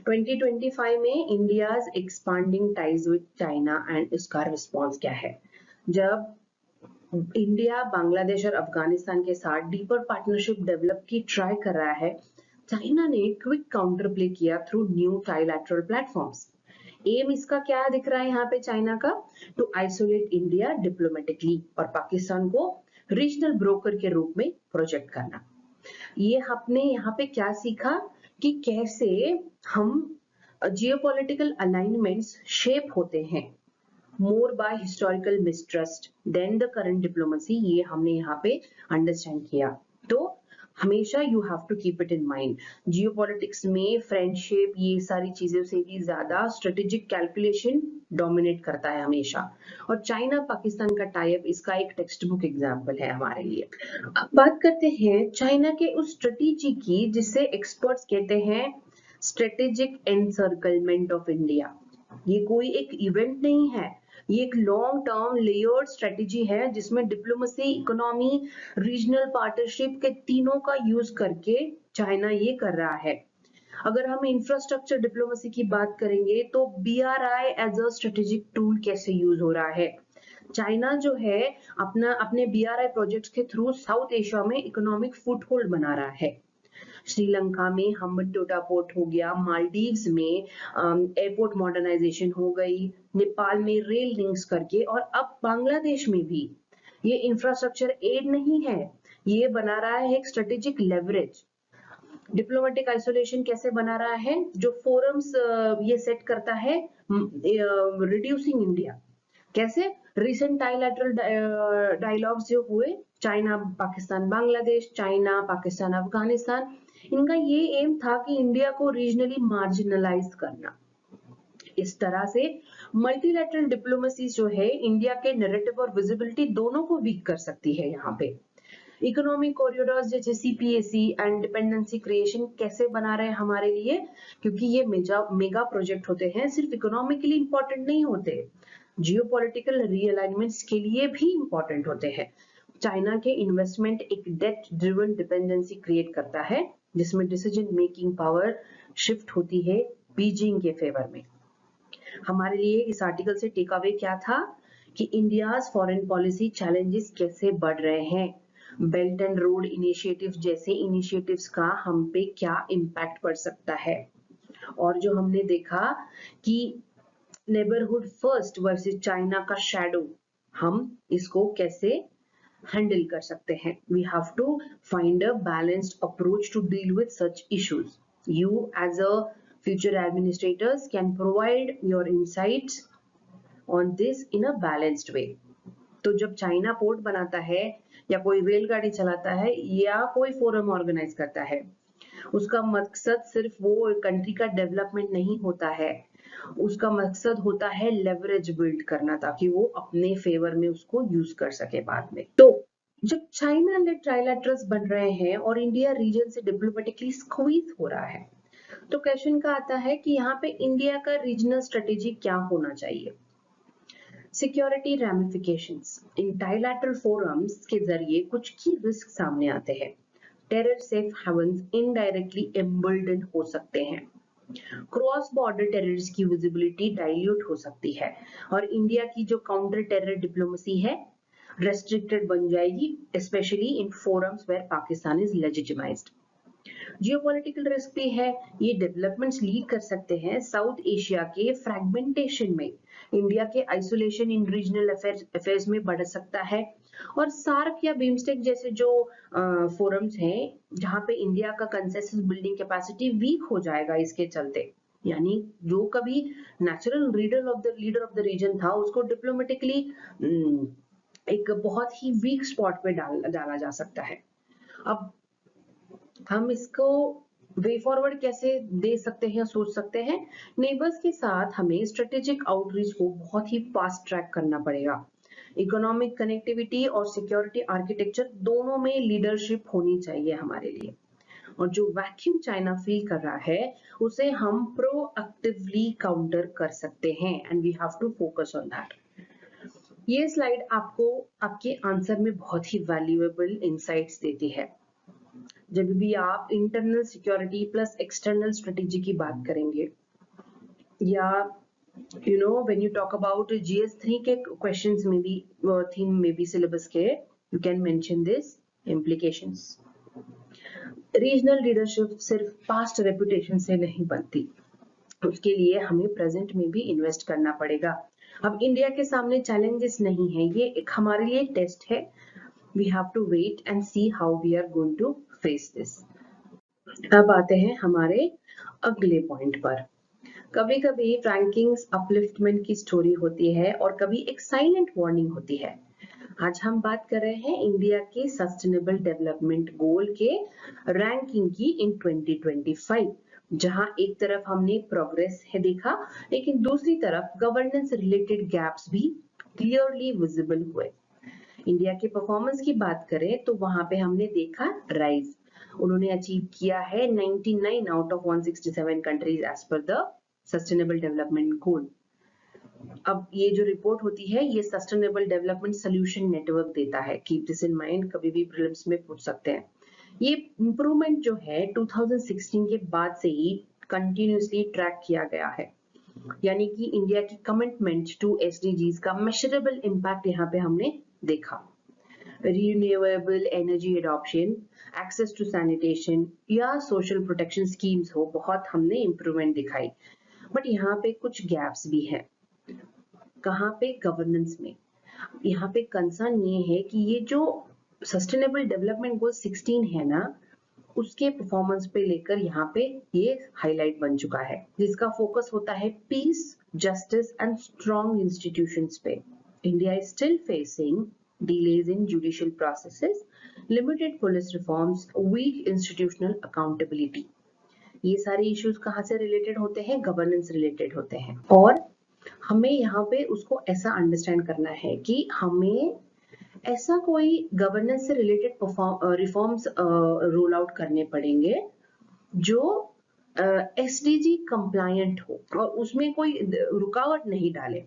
2025 में India's expanding ties with China and इसका रिस्पॉन्स क्या है? जब इंडिया बांग्लादेश और अफगानिस्तान के साथ डीपर पार्टनरशिप डेवलप की ट्राई कर रहा है, चाइना ने क्विक काउंटर प्ले किया through new trilateral platforms. Um इसका क्या दिख रहा है यहाँ पे चाइना का? टू आइसोलेट इंडिया डिप्लोमेटिकली और पाकिस्तान को रीजनल ब्रोकर के रूप में प्रोजेक्ट करना। ये हमने यहाँ पे क्या सीखा कि कैसे हम जियोपॉलिटिकल अलाइनमेंट्स शेप होते हैं more by historical mistrust than the current diplomacy, ये हमने यहाँ पे अंडरस्टैंड किया। तो हमेशा you have to keep it in mind. Geopolitics में फ्रेंडशिप ये सारी चीजों से भी ज्यादा स्ट्रेटेजिक कैलकुलेशन डोमिनेट करता है हमेशा। और चाइना पाकिस्तान का टाइप इसका एक टेक्स्ट बुक एग्जाम्पल है हमारे लिए। अब बात करते हैं चाइना के उस स्ट्रेटेजी की जिसे एक्सपर्ट्स कहते हैं स्ट्रेटेजिक एनसर्कलमेंट ऑफ इंडिया। ये कोई एक इवेंट नहीं है, ये एक लॉन्ग टर्म लेयर्ड स्ट्रेटेजी है जिसमें डिप्लोमेसी, इकोनॉमी, रीजनल पार्टनरशिप के तीनों का यूज करके चाइना ये कर रहा है। अगर हम इंफ्रास्ट्रक्चर डिप्लोमेसी की बात करेंगे तो BRI as a strategic tool कैसे यूज हो रहा है। चाइना जो है अपने BRI प्रोजेक्ट्स के थ्रू साउथ एशिया में इकोनॉमिक फुटहोल्ड बना रहा है। श्रीलंका में हम्बनटोटा पोर्ट हो गया, मालदीव्स में एयरपोर्ट मॉडर्नाइजेशन हो गई, नेपाल में रेल लिंक्स करके, और अब बांग्लादेश में भी ये इंफ्रास्ट्रक्चर एड नहीं है, ये बना रहा है एक स्ट्रेटेजिक लेवरेज। डिप्लोमेटिक आइसोलेशन कैसे बना रहा है, जो फोरम्स ये सेट करता है रिड्यूसिंग इंडिया। कैसे? रिसेंट बायलैटरल डायलॉग्स जो हुए चाइना पाकिस्तान बांग्लादेश, चाइना पाकिस्तान अफगानिस्तान, इनका ये एम था कि इंडिया को रीजनली मार्जिनलाइज करना। इस तरह से मल्टीलैटरल डिप्लोमेसी जो है इंडिया के नैरेटिव और विजिबिलिटी दोनों को वीक कर सकती है। यहाँ पे इकोनॉमिक कॉरिडोर्स जैसे CPAC एंड डिपेंडेंसी क्रिएशन कैसे बना रहे हैं हमारे लिए, क्योंकि ये मेगा प्रोजेक्ट होते हैं, सिर्फ इकोनॉमिकली इंपॉर्टेंट नहीं होते, जियोपॉलिटिकल रीअलाइनमेंट्स के लिए भी इंपॉर्टेंट होते हैं। चाइना के इन्वेस्टमेंट एक डेट ड्रिवन डिपेंडेंसी क्रिएट करता है जिसमें डिसीजन मेकिंग पावर शिफ्ट होती है बीजिंग के फेवर में। हमारे लिए इस आर्टिकल से टेक अवे क्या था कि इंडियाज फॉरेन पॉलिसी चैलेंजेस कैसे बढ़ रहे हैं, बेल्ट एंड रोड इनिशिएटिव जैसे इनिशिएटिव्स का हम पे क्या इम्पैक्ट पड़ सकता है, और जो हमने देखा कि नेबरहुड फर्स्ट वर्सेस चाइना का शैडो, हम इसको कैसे हैंडल कर सकते हैं। We have to find a balanced approach to deal with such issues. You as a future administrators can provide your insights on this in a balanced way। तो जब China port बनाता है या कोई रेलगाड़ी चलाता है या कोई फोरम ऑर्गेनाइज करता है, उसका मकसद सिर्फ वो कंट्री का डेवलपमेंट नहीं होता है, उसका मकसद होता है लेवरेज बिल्ड करना ताकि वो अपने फेवर में उसको यूज कर सके बाद में। तो जब चाइना लेड ट्राइलैटरल्स बन रहे हैं और इंडिया रीजन से डिप्लोमेटिकली स्क्वीज हो रहा है, तो क्वेश्चन का आता है कि यहाँ पे इंडिया का रीजनल स्ट्रेटेजी क्या होना चाहिए। Security ramifications in trilateral forums के जरिए कुछ की रिस्क सामने आते हैं। Terror safe havens indirectly emboldened हो सकते हैं, क्रॉस बॉर्डर टेररिस्ट की विजिबिलिटी डाइल्यूट हो सकती है, और इंडिया की जो काउंटर टेरर डिप्लोमेसी है रेस्ट्रिक्टेड बन जाएगी, specially in forums where Pakistan is legitimised. Geopolitical risk भी है, ये डेवलपमेंट्स लीड कर सकते हैं साउथ एशिया के फ्रैगमेंटेशन में, इंडिया के आइसोलेशन इन रीजनल अफेयर्स में बढ़ सकता है, और सार्क या बिम्स्टेक जैसे जो फोरम्स हैं जहां पे इंडिया का कंसेंसस बिल्डिंग कैपेसिटी वीक हो जाएगा इसके चलते, यानी जो कभी natural leader of the region था उसको डिप्लोमेटिकली एक बहुत ही वीक स्पॉट पे डाला जा सकता है। अब हम इसको वे फॉरवर्ड कैसे दे सकते हैं, सोच सकते हैं। नेबर्स के साथ हमें स्ट्रेटेजिक आउटरीच को बहुत ही फास्ट ट्रैक करना पड़ेगा। इकोनॉमिक कनेक्टिविटी और सिक्योरिटी आर्किटेक्चर दोनों में लीडरशिप होनी चाहिए हमारे लिए, और जो वैक्यूम चाइना फील कर रहा है उसे हम प्रोएक्टिवली काउंटर कर सकते हैं, and we have to focus on that. ये स्लाइड आपको आपके आंसर में बहुत ही वैल्यूएबल इंसाइट्स देती है। जब भी आप internal security plus external strategy की बात करेंगे, या when you talk about GS3 के क्वेश्चंस में भी, थीम में भी सिलेबस के, you can mention this implications. Regional leadership सिर्फ पास्ट रेपुटेशन से नहीं बनती, उसके लिए हमें प्रेजेंट में भी इन्वेस्ट करना पड़ेगा। अब इंडिया के सामने चैलेंजेस नहीं है, ये एक हमारे लिए टेस्ट है। We have to wait and see how we are going to face this। अब आते हैं हमारे अगले पॉइंट पर। कभी कभी रैंकिंग्स अपलिफ्टमेंट की स्टोरी होती है और कभी एक साइलेंट वार्निंग होती है। आज हम बात कर रहे हैं इंडिया के सस्टेनेबल डेवलपमेंट गोल के रैंकिंग की इन 2025, जहां एक तरफ हमने प्रोग्रेस है देखा, लेकिन दूसरी तरफ गवर्नेंस रिलेटेड गैप्स भी क्लियरली विजिबल हुए। इंडिया के परफॉर्मेंस की बात करें तो वहां पे हमने देखा राइज। उन्होंने अचीव किया है 99 out of 167 countries as per the sustainable development goal. अब ये जो रिपोर्ट होती है ये सस्टेनेबल डेवलपमेंट सोल्यूशन नेटवर्क देता है, कीप दिस इन माइंड, कभी भी प्रीलिम्स में पूछ सकते हैं। ये इंप्रूवमेंट जो है 2016 के बाद से ही कंटिन्यूसली ट्रैक किया गया है, यानी कि इंडिया की कमिटमेंट टू एसडीजीज का मेजरेबल इम्पैक्ट यहाँ पे हमने देखा। Renewable energy adoption, access to sanitation या सोशल प्रोटेक्शन स्कीम्स हो, बहुत हमने इंप्रूवमेंट दिखाई। बट यहाँ पे कुछ गैप्स भी हैं। कहाँ पे? गवर्नेंस में। यहाँ पे कंसर्न ये है कि ये जो सस्टेनेबल डेवलपमेंट गोल 16 है ना, उसके परफॉर्मेंस पे लेकर यहाँ पे ये हाईलाइट बन चुका है, जिसका फोकस होता है peace, justice and strong institutions पे। India is still facing delays in judicial processes, limited police reforms, weak institutional accountability. ये सारे इश्यूज कहाँ से रिलेटेड होते हैं? गवर्नेंस रिलेटेड होते हैं। और हमें यहाँ पे उसको ऐसा अंडरस्टैंड करना है कि हमें ऐसा कोई गवर्नेंस से रिलेटेड रिफॉर्म्स रोल आउट करने पड़ेंगे जो एसडीजी कंप्लायंट हो और उसमें कोई रुकावट नहीं डाले।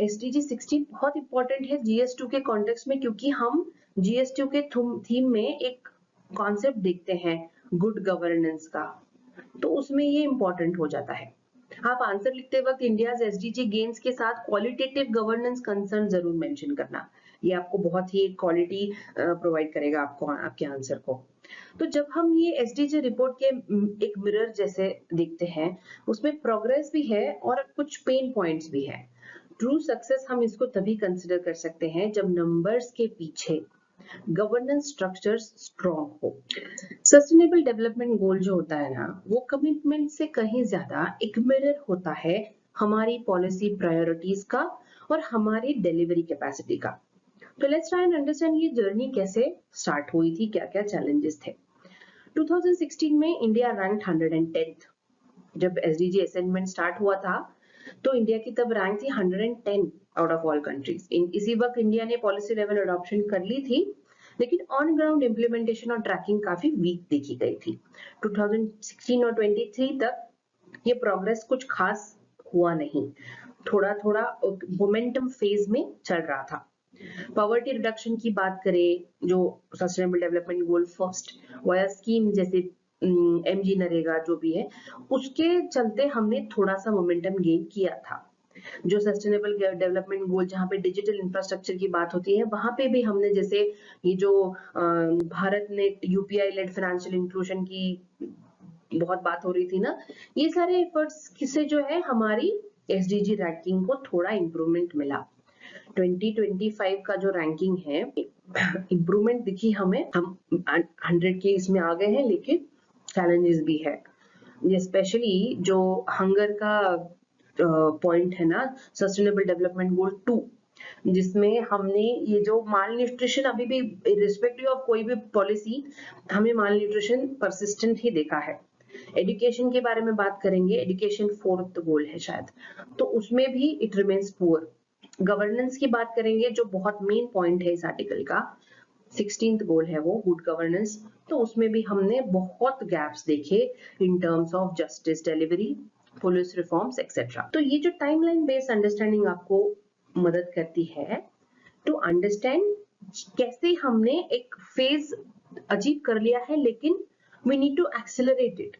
एसडीजी 16 बहुत इंपॉर्टेंट है GS2 के कॉन्टेक्स्ट में, क्योंकि हम GS2 के थीम में एक कॉन्सेप्ट देखते हैं गुड गवर्नेंस का, तो उसमें ये इंपॉर्टेंट हो जाता है। आप आंसर लिखते वक्त इंडियाज एसडीजी गेन्स के साथ क्वालिटेटिव गवर्नेंस कंसर्न जरूर मेंशन करना, ये आपको बहुत ही क्वालिटी प्रोवाइड करेगा आपको आपके आंसर को। तो जब हम ये एसडीजी रिपोर्ट के एक मिरर जैसे देखते हैं, उसमें प्रोग्रेस भी है और कुछ पेन पॉइंट्स भी है। ट्रू सक्सेस हम इसको तभी कंसिडर कर सकते हैं जब नंबर्स के पीछे गवर्नेंस स्ट्रक्चर्स स्ट्रॉन्ग हो। सस्टेनेबल डेवलपमेंट गोल जो होता है ना, वो कमिटमेंट से कहीं ज्यादा एक मिरर होता है हमारी पॉलिसी प्रायोरिटीज का और हमारी डिलीवरी कैपेसिटी का। तो लेट्स ट्राई एंड अंडरस्टैंड ये जर्नी कैसे स्टार्ट हुई थी, क्या क्या चैलेंजेस थे। 2016 में इंडिया रैंक 110th। जब एसडीजी असेसमेंट स्टार्ट हुआ था तो इंडिया की तब रैंक थी 110 आउट ऑफ ऑल कंट्रीज। इसी वक्त इंडिया ने पॉलिसी लेवल अडॉप्शन कर ली थी, लेकिन ऑन ग्राउंड इम्प्लीमेंटेशन और ट्रैकिंग काफी वीक देखी गई थी। 2016 और 23 तक ये प्रोग्रेस कुछ खास हुआ नहीं, थोड़ा थोड़ा मोमेंटम फेज में चल रहा था। पॉवर्टी रिडक्शन की बात करें, जो सस्टेनेबल डेवलपमेंट गोल फर्स्ट वाया स्कीम जैसे MG नरेगा जो भी है, उसके चलते हमने थोड़ा सा मोमेंटम गेन किया था। जो सस्टेनेबल डेवलपमेंट गोल जहाँ पे डिजिटल इंफ्रास्ट्रक्चर की बात होती है, वहां पे भी हमने जैसे ये जो Bharat net UPI led financial inclusion की बहुत बात हो रही थी ना, ये सारे एफर्ट्स से जो है हमारी SDG रैंकिंग को थोड़ा इंप्रूवमेंट मिला। 2025 का जो रैंकिंग है, इंप्रूवमेंट दिखी हमें, हम 100 के इसमें आ गए हैं, लेकिन चैलेंजेस भी है। स्पेशली जो हंगर का पॉइंट है ना, सस्टेनेबल डेवलपमेंट गोल 2, जिसमें हमने ये जो माल न्यूट्रिशन अभी भी इर्रिस्पेक्टिव ऑफ कोई भी पॉलिसी, हमें माल न्यूट्रिशन परसिस्टेंट ही देखा है। एजुकेशन के बारे में बात करेंगे, एजुकेशन 4th गोल है शायद, तो उसमें भी इट रिमेन्स पुअर। गवर्नेंस की बात करेंगे जो बहुत मेन पॉइंट है इस आर्टिकल का, 16th गोल है वो गुड गवर्नेंस, तो उसमें भी हमने बहुत गैप्स देखे in terms of justice delivery, police reforms etcetera. तो ये जो टाइमलाइन बेस्ड अंडरस्टैंडिंग आपको मदद करती है टू अंडरस्टैंड कैसे हमने एक फेज अचीव कर लिया है, लेकिन we need to accelerate it.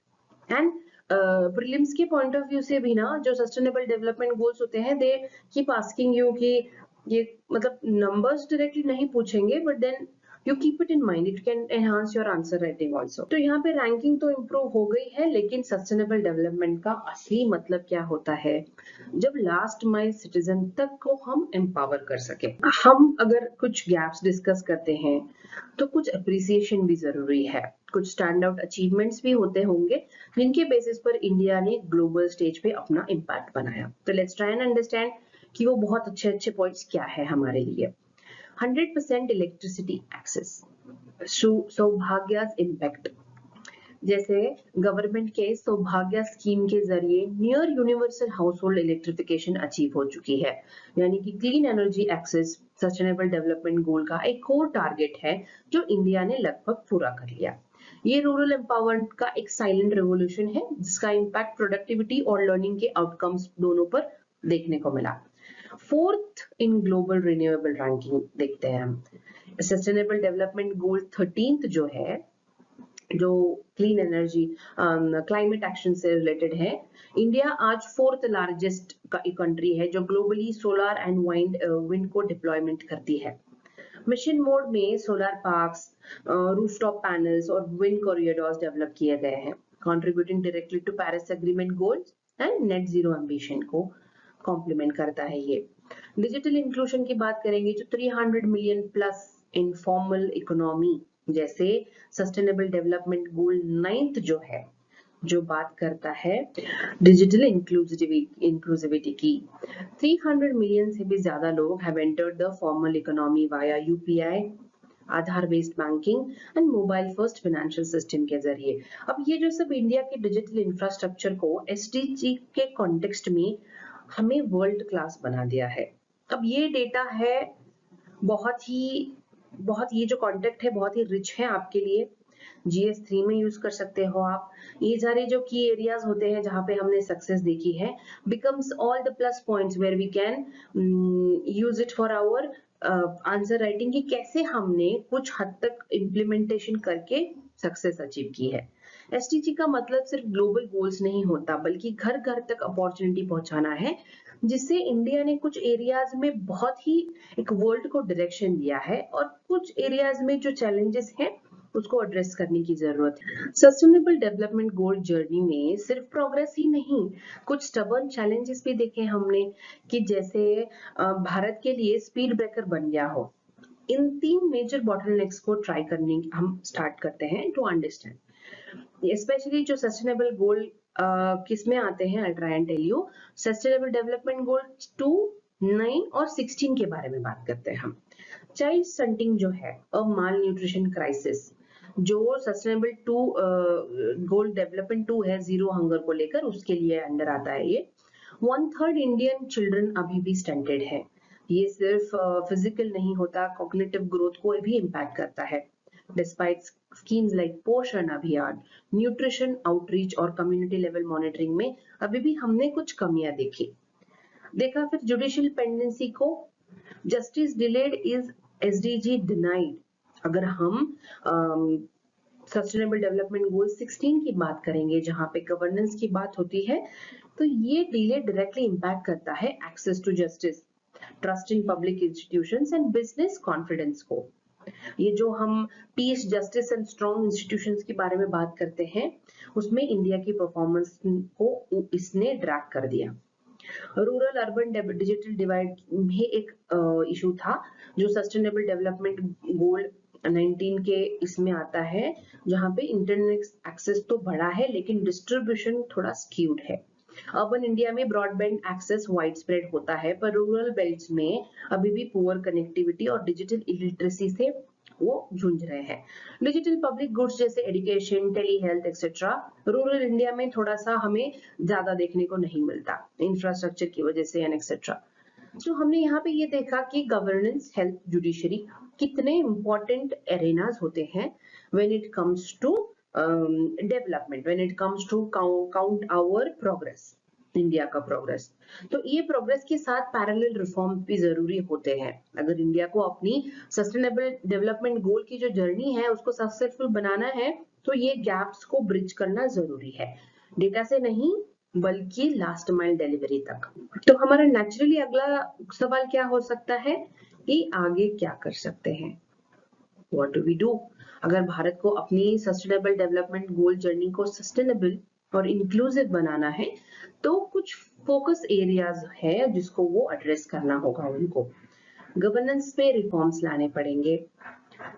And prelims के पॉइंट ऑफ व्यू से भी ना, जो सस्टेनेबल डेवलपमेंट गोल्स होते हैं, दे कीप आस्किंग यू कि ये मतलब नंबर्स डायरेक्टली नहीं पूछेंगे, but then you keep it in mind, it can enhance your answer writing also। तो यहाँ पे रैंकिंग तो इम्प्रूव हो गई है, लेकिन सस्टेनेबल डेवलपमेंट का असली मतलब क्या होता है, जब लास्ट माइल सिटीजन तक को हम एम्पावर कर सके। हम अगर कुछ गैप्स डिस्कस करते हैं तो कुछ अप्रिसिएशन भी जरूरी है, कुछ स्टैंड आउट अचीवमेंट्स भी होते होंगे जिनके बेसिस पर इंडिया ने ग्लोबल स्टेज पे अपना इम्पैक्ट बनाया। तो लेट्स ट्राई एंड अंडरस्टैंड कि वो बहुत अच्छे अच्छे पॉइंट्स क्या है हमारे लिए। 100% इलेक्ट्रिसिटी एक्सेस, सौभाग्यास इम्पैक्ट, जैसे गवर्नमेंट के सौभाग्य स्कीम के जरिए near universal household electrification achieve हो चुकी है, यानी कि clean energy access sustainable development goal का एक और टारगेट है जो इंडिया ने लगभग पूरा कर लिया। ये रूरल एम्पावरमेंट का एक साइलेंट रेवोल्यूशन है जिसका इम्पैक्ट प्रोडक्टिविटी और लर्निंग के आउटकम्स दोनों पर देखने को मिला। Fourth in global renewable ranking देखते हैं हम, सस्टेनेबल डेवलपमेंट गोल 13 जो है, जो क्लीन एनर्जी क्लाइमेट एक्शन से रिलेटेड है, इंडिया आज फोर्थ लार्जेस्ट कंट्री है जो ग्लोबली सोलर एंड विंड को डिप्लॉयमेंट करती है। मिशन मोड में सोलर पार्क्स, रूफटॉप पैनल्स और विंड कॉरिडोर्स डेवलप किए गए हैं, contributing directly to Paris agreement goals and net zero ambition को कॉम्प्लीमेंट करता है ये। डिजिटल इंक्लूजन की बात करेंगे जो 300 मिलियन प्लस इनफॉर्मल इकोनॉमी, जैसे सस्टेनेबल डेवलपमेंट गोल 9 जो है, जो बात करता है डिजिटल इंक्लूसिविटी की। 300 मिलियन से भी ज्यादा लोग have entered the formal economy via UPI, Aadhaar based banking and mobile first financial system के जरिए। अब ये जो सब इंडिया के डिजिटल इंफ्रास्ट्रक्चर को एसडीजी के कॉन्टेक्स्ट में हमें वर्ल्ड क्लास बना दिया है। अब ये डेटा है बहुत ये जो कॉन्टेक्ट है बहुत ही रिच है आपके लिए, GS3 में यूज कर सकते हो आप। ये सारे जो की एरियाज होते हैं जहां पे हमने सक्सेस देखी है becomes all the plus points where we can use it for our answer writing कि कैसे हमने कुछ हद तक इम्प्लीमेंटेशन करके सक्सेस अचीव की है। एसडीजी का मतलब सिर्फ ग्लोबल गोल्स नहीं होता बल्कि घर घर तक अपॉर्चुनिटी पहुंचाना है, जिससे इंडिया ने कुछ एरियाज में बहुत ही एक वर्ल्ड को डायरेक्शन दिया है और कुछ एरियाज में जो चैलेंजेस हैं उसको एड्रेस करने की जरूरत है। सस्टेनेबल डेवलपमेंट गोल जर्नी में सिर्फ प्रोग्रेस ही नहीं, कुछ स्टबर्न चैलेंजेस भी देखे हमने कि जैसे भारत के लिए स्पीड ब्रेकर बन गया हो। इन 3 मेजर बॉटलनेक्स को ट्राई करने हम स्टार्ट करते हैं टू अंडरस्टैंड, स्पेशली जो सस्टेनेबल गोल किस में आते हैं। I'll try and tell you sustainable development goal 2, 9 और 16 के बारे में बात करते हैं हम। चाइल्ड स्टंटिंग जो है और माल न्यूट्रिशन क्राइसिस, जो सस्टेनेबल 2 गोल डेवलपमेंट 2 है जीरो हंगर को लेकर, उसके लिए अंडर आता है ये। 1/3 इंडियन चिल्ड्रन अभी भी स्टंटेड है। ये सिर्फ फिजिकल नहीं होता, कॉग्निटिव ग्रोथ को भी इम्पैक्ट करता है। डिस्पाइट स्कीम्स लाइक पोषण अभियान, न्यूट्रिशन आउटरीच और कम्युनिटी लेवल मॉनिटरिंग में अभी भी हमने कुछ कमियां देखा। फिर जुडिशियल पेंडेंसी को, justice delayed is SDG denied. अगर हम सस्टेनेबल डेवलपमेंट गोल 16 की बात करेंगे जहां पे गवर्नेंस की बात होती है, तो ये डिले डायरेक्टली इम्पैक्ट करता है access to justice, trust in public institutions and business confidence को। ये जो हम peace, justice and strong institutions के बारे में बात करते हैं, उसमें इंडिया की परफॉर्मेंस को इसने ड्रैग कर दिया। रूरल अर्बन डिजिटल डिवाइड में एक इशू था जो सस्टेनेबल डेवलपमेंट गोल 19 के इसमें आता है, जहां पे इंटरनेट एक्सेस तो बढ़ा है लेकिन डिस्ट्रीब्यूशन थोड़ा स्क्यूड है। अर्बन इंडिया में ब्रॉडबैंड एक्सेस वाइड स्प्रेड होता है, पर रूरल बेल्ट्स में अभी भी पुअर कनेक्टिविटी और डिजिटल इलिटरेसी से वो जूझ रहे हैं। डिजिटल पब्लिक गुड्स जैसे education, telehealth etcetera rural India में थोड़ा सा हमें ज्यादा देखने को नहीं मिलता इंफ्रास्ट्रक्चर की वजह से एंड एक्सेट्रा। तो हमने यहाँ पे ये देखा कि गवर्नेंस, हेल्थ, जुडिशरी कितने इंपॉर्टेंट एरेनाज होते हैं when it comes to development, when it comes to count our progress, India का प्रोग्रेस। तो ये प्रोग्रेस के साथ पैरेलल रिफॉर्म भी जरूरी होते हैं। अगर इंडिया को अपनी सस्टेनेबल डेवलपमेंट गोल की जो जर्नी है उसको सक्सेसफुल बनाना है तो ये गैप्स को ब्रिज करना जरूरी है, डेटा से नहीं बल्कि लास्ट माइल डिलीवरी तक। तो हमारा नेचुरली अगला सवाल क्या हो सकता है कि आगे क्या कर सकते हैं, व्हाट डू वी डू। अगर भारत को अपनी सस्टेनेबल डेवलपमेंट गोल जर्नी को सस्टेनेबल और इंक्लूसिव बनाना है तो कुछ फोकस एरियाज है जिसको वो एड्रेस करना होगा उनको। गवर्नेंस में रिफॉर्म्स लाने पड़ेंगे,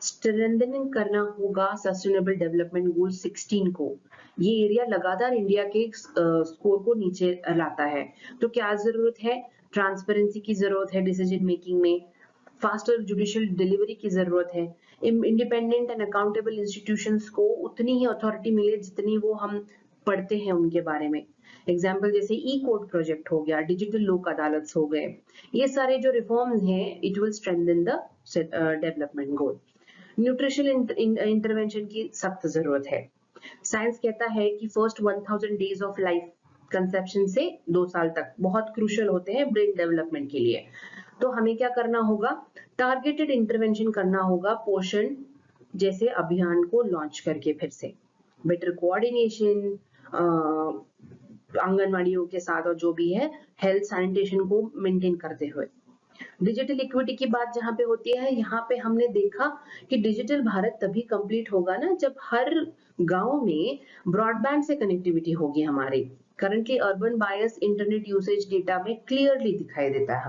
स्ट्रेंथनिंग करना होगा सस्टेनेबल डेवलपमेंट गोल 16 को। ये एरिया लगातार इंडिया के स्कोर को नीचे लाता है, तो क्या जरूरत है, ट्रांसपेरेंसी की जरूरत है डिसीजन मेकिंग में, फास्टर जुडिशियल डिलीवरी की जरूरत है, इंडिपेंडेंट एंड अकाउंटेबल इंस्टीट्यूशंस को उतनी ही अथॉरिटी मिले जितनी वो हम पढ़ते हैं उनके बारे में। एग्जाम्पल जैसे ई कोर्ट प्रोजेक्ट हो गया, डिजिटल लोक अदालत हो गए, ये सारे जो रिफॉर्म्स हैं it will strengthen the development goal. Nutritional intervention की सख्त जरूरत है। साइंस कहता है कि first 1000 days of life conception से 2 साल तक बहुत क्रूशियल होते हैं ब्रेन डेवलपमेंट के लिए। तो हमें क्या करना होगा, टारगेटेड इंटरवेंशन करना होगा पोषण जैसे अभियान को लॉन्च करके फिर से बेटर कोऑर्डिनेशन आंगनवाड़ियों के साथ और जो भी है हेल्थ सैनिटेशन को मेंटेन करते हुए। डिजिटल इक्विटी की बात जहां पे होती है, यहाँ पे हमने देखा कि डिजिटल भारत तभी कंप्लीट होगा ना जब हर गांव में ब्रॉडबैंड से कनेक्टिविटी होगी हमारी। करंटली अर्बन बायस इंटरनेट यूसेज डेटा में क्लियरली दिखाई देता है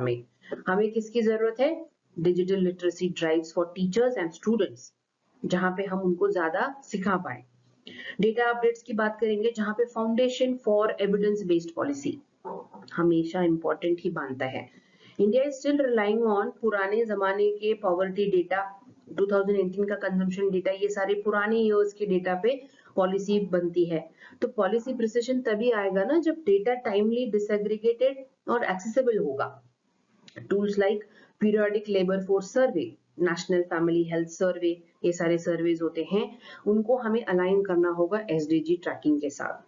हमें किसकी जरूरत है, digital literacy drives for teachers and students, जहां पे हम उनको ज्यादा सिखा पाए। डेटा अपडेट्स की बात करेंगे जहां पे foundation for evidence based policy हमेशा इंपॉर्टेंट ही मानता है। India is still relying on पुराने जमाने के पॉवर्टी डेटा, 2018 का कंजम्पशन डेटा, ये सारे पुराने ईयर्स के डेटा पे पॉलिसी बनती है। तो पॉलिसी प्रिसिशन तभी आएगा ना जब डेटा टाइमली डिसएग्रीगेटेड और एक्सेसिबल होगा। Tools like periodic labour force survey, national family health survey, ये सारे सर्वेज होते हैं, उनको हमें अलाइन करना होगा एसडीजी ट्रैकिंग के साथ।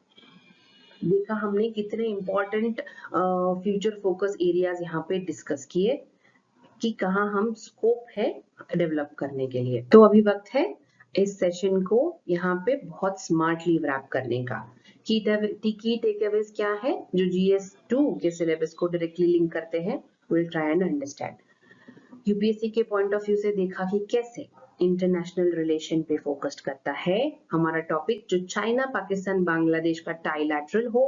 देखा हमने कितने इंपॉर्टेंट फ्यूचर फोकस एरियाज यहाँ पे डिस्कस किए कि कहाँ हम स्कोप है डेवलप करने के लिए। तो अभी वक्त है इस सेशन को यहाँ पे बहुत स्मार्टली रैप करने का। की टेकअवेज क्या है जो GS2 के सिलेबस को डायरेक्टली लिंक करते हैं, will try and understand. UPSC के पॉइंट ऑफ व्यू से देखा कि कैसे इंटरनेशनल रिलेशन पे फोकस्ड करता है हमारा टॉपिक, जो चाइना पाकिस्तान बांग्लादेश का ट्राइलैटरल हो,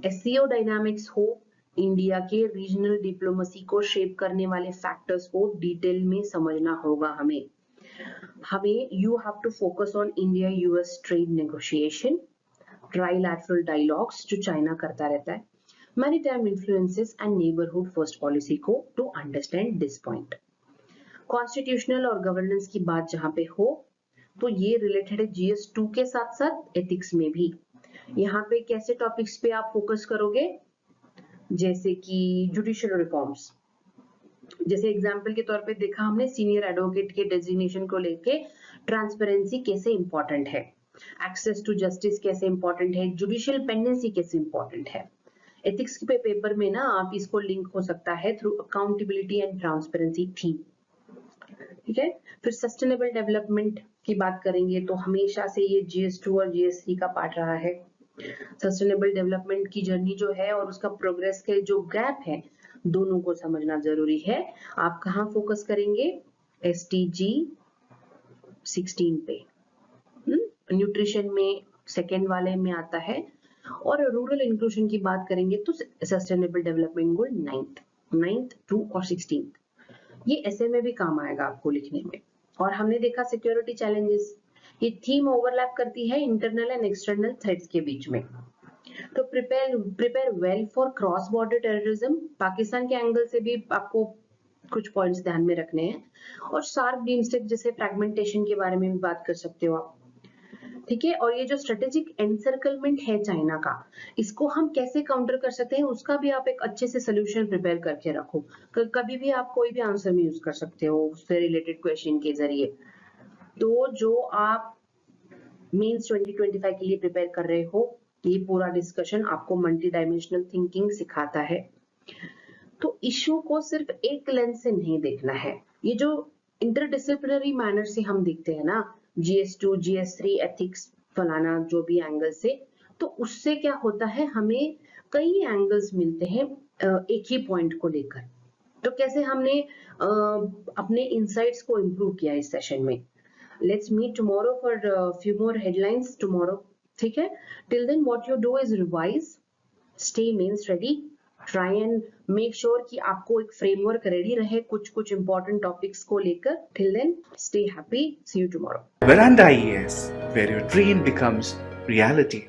एससीओ डायनामिक्स हो, इंडिया के रीजनल डिप्लोमेसी को शेप करने वाले फैक्टर्स को डिटेल में समझना होगा हमें you have to focus on India US trade negotiation, trilateral dialogues जो चाइना करता रहता है, maritime influences and neighbourhood first policy को to understand this point. Constitutional और गवर्नेंस की बात जहां पे हो तो ये रिलेटेड है GS2 के साथ साथ एथिक्स में भी। यहाँ पे कैसे टॉपिक्स पे आप फोकस करोगे, जैसे कि जुडिशियल रिफॉर्म्स, जैसे एग्जाम्पल के तौर पे देखा हमने सीनियर एडवोकेट के डेजिग्नेशन को लेके ट्रांसपेरेंसी कैसे इंपॉर्टेंट है, एक्सेस टू जस्टिस कैसे इंपॉर्टेंट है, जुडिशियल पेंडेंसी कैसे इंपॉर्टेंट है। एथिक्स के पेपर में ना आप इसको लिंक हो सकता है through accountability and transparency theme, ठीक है। फिर सस्टेनेबल डेवलपमेंट की बात करेंगे तो हमेशा से ये GS2 और GS3 का पार्ट रहा है। सस्टेनेबल डेवलपमेंट की जर्नी जो है और उसका प्रोग्रेस के जो गैप है दोनों को समझना जरूरी है। आप कहाँ फोकस करेंगे, SDG 16 पे, न्यूट्रिशन में सेकेंड वाले में आता है, और रूरल इंक्लूजन की बात करेंगे तो सस्टेनेबल डेवलपमेंट गोल 9th 2 और 16, ये ऐसे में भी काम आएगा आपको लिखने में। और हमने देखा सिक्योरिटी चैलेंजेस, ये थीम ओवरलैप करती है इंटरनल एंड एक्सटर्नल थ्रेट्स के बीच में। तो prepare well for cross border terrorism, Pakistan के एंगल से भी आपको कुछ पॉइंट्स ध्यान में रखने हैं, और सार्क बीमस्टेक जैसे फ्रैगमेंटेशन के बारे में भी बात कर सकते हो आप, ठीक है। और ये जो स्ट्रेटेजिक एनसर्कलमेंट है चाइना का, इसको हम कैसे काउंटर कर सकते हैं उसका भी आप एक अच्छे से सोल्यूशन प्रिपेयर करके रखो। कभी भी आप कोई भी आंसर में यूज कर सकते हो उससे रिलेटेड क्वेश्चन के जरिए। तो जो आप मेंस 2025 के लिए प्रिपेयर कर रहे हो, ये पूरा डिस्कशन आपको मल्टी डायमेंशनल थिंकिंग सिखाता है। तो इश्यू को सिर्फ एक लेंस से नहीं देखना है, ये जो इंटरडिसिप्लिनरी मैनर से हम देखते हैं ना, GS2 GS3 एथिक्स फलाना जो भी एंगल से, तो उससे क्या होता है हमें कई एंगल्स मिलते हैं एक ही पॉइंट को लेकर। तो कैसे हमने अपने इंसाइट्स को इम्प्रूव किया इस सेशन में। Let's meet tomorrow for few more headlines tomorrow, ठीक है। Till then what you do is revise, stay mains ready, try and make sure कि आपको एक फ्रेमवर्क रेडी रहे कुछ इंपॉर्टेंट टॉपिक्स को लेकर। Till then stay happy, see you tomorrow. Veranda IAS, where your dream becomes reality.